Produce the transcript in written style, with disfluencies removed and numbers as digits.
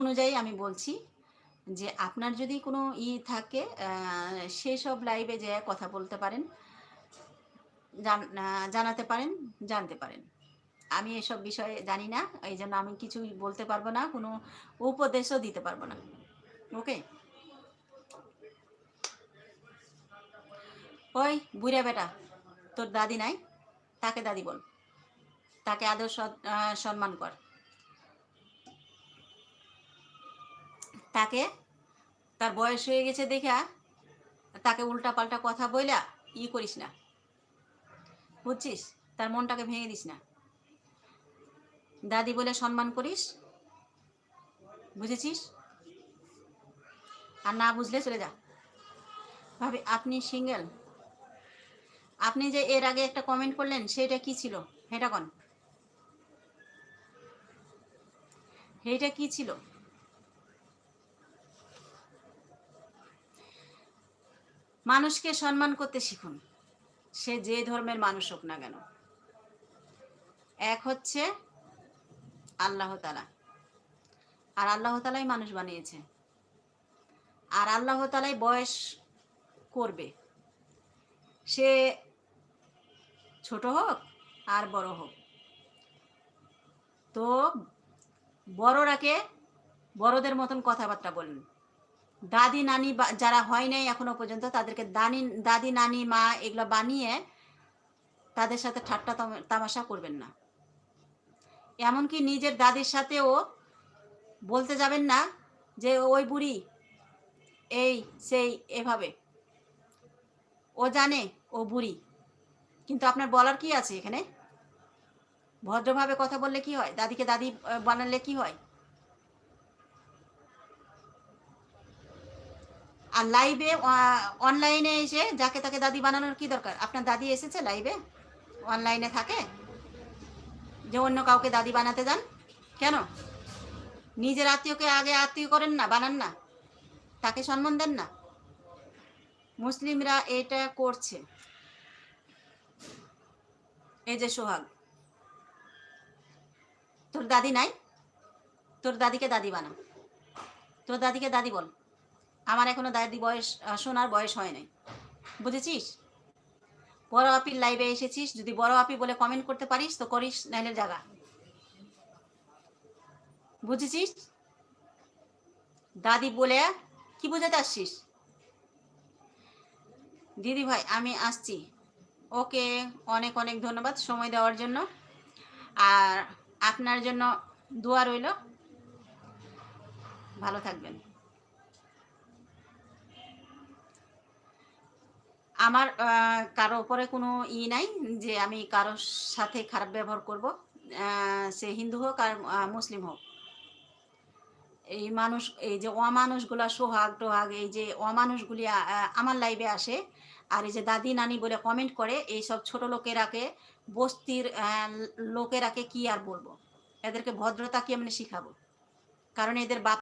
অনুযায়ী আমি বলছি যে আপনার যদি কোনো থাকে সেসব লাইভে যেয়ে কথা বলতে পারেন, জানাতে পারেন, জানতে পারেন। আমি এসব বিষয়ে জানি না, এই জন্য আমি কিছুই বলতে পারবো না, কোনো উপদেশও দিতে পারবো না। ওকে? ওই বুড়া বেটা, তোর দাদি নাই? তাকে দাদি বল, তাকে আদর সম্মান কর, তাকে তার বয়স হয়ে গেছে দেখা তাকে উল্টা পাল্টা কথা বইলা করিস না, বুঝছিস? তার মনটাকে ভেঙে দিস না। দাদি বলে সম্মান করিস, বুঝেছিস? আর না বুঝলে চলে যা। ভাবি, আপনি সিঙ্গেল? আপনি যে এর আগে একটা কমেন্ট করলেন সেটা কি ছিল? এটা কোন, সেইটা কি ছিল? মানুষকে সম্মান করতে শিখুন, সে যে ধর্মের মানুষ হোক না কেন। এক হচ্ছে আল্লাহ তাআলা, আর আল্লাহ তাআলাই মানুষ বানিয়েছে, আর আল্লাহ তাআলাই বয়স করবে, সে ছোট হোক আর বড় হোক। তো বড়রাকে বড়দের মতন কথাবার্তা বলেন। দাদি নানি যারা হয় নাই এখনো পর্যন্ত, তাদেরকে দাদি নানি মা এগুলো বানিয়ে তাদের সাথে ঠাট্টা তামাশা করবেন না। এমনকি নিজের দাদির সাথেও বলতে যাবেন না যে ওই বুড়ি এই সেই এভাবে। ও জানে ও বুড়ি, কিন্তু আপনার বলার কি আছে এখানে? ভদ্রভাবে কথা বললে কি হয়? দাদিকে দাদি বানালে কি হয়? আর লাইভে অনলাইনে এসে যাকে তাকে দাদি বানানোর কি দরকার? আপনার দাদি এসেছে লাইভে? অনলাইনে থাকে যে অন্য কাউকে দাদি বানাতে যান কেন? নিজের আত্মীয়কে আগে আত্মীয় করেন না, বানান না, তাকে সম্মান দেন না। মুসলিমরা এটা করছে। এই যে সোহাগ, তোর দাদি নাই? তোর দাদিকে দাদি বানা, তোর দাদিকে দাদি বল। আমার এখনো দাদি বয়স শোনার বয়স হয় নাই, বুঝেছিস? বড় আপির লাইভে এসেছিস, যদি বড় আপি বলে কমেন্ট করতে পারিস তো করিস, নাইলে জায়গা, বুঝেছিস? দাদি বলে কি বোঝাতে আসছিস? দিদি ভাই আমি আসছি। ওকে, অনেক অনেক ধন্যবাদ সময় দেওয়ার জন্য। আর আপনার জন্য দোয়া রইল, ভালো থাকবেন। আমার কারো উপরে কোনো নাই যে আমি কারোর সাথে খারাপ ব্যবহার করব, সে হিন্দু হোক আর মুসলিম হোক। এই মানুষ, এই যে অমানুষগুলা, সোহাগ টোহাগ, এই যে অমানুষগুলি আমার লাইভে আসে আর এই যে দাদি নানি বলে কমেন্ট করে, এই সব ছোট লোকেরাকে, বস্তির লোকেরাকে কি আর বলবো? এদেরকে ভদ্রতা কি এমনি শিখাবো? কারণ এদের বাপ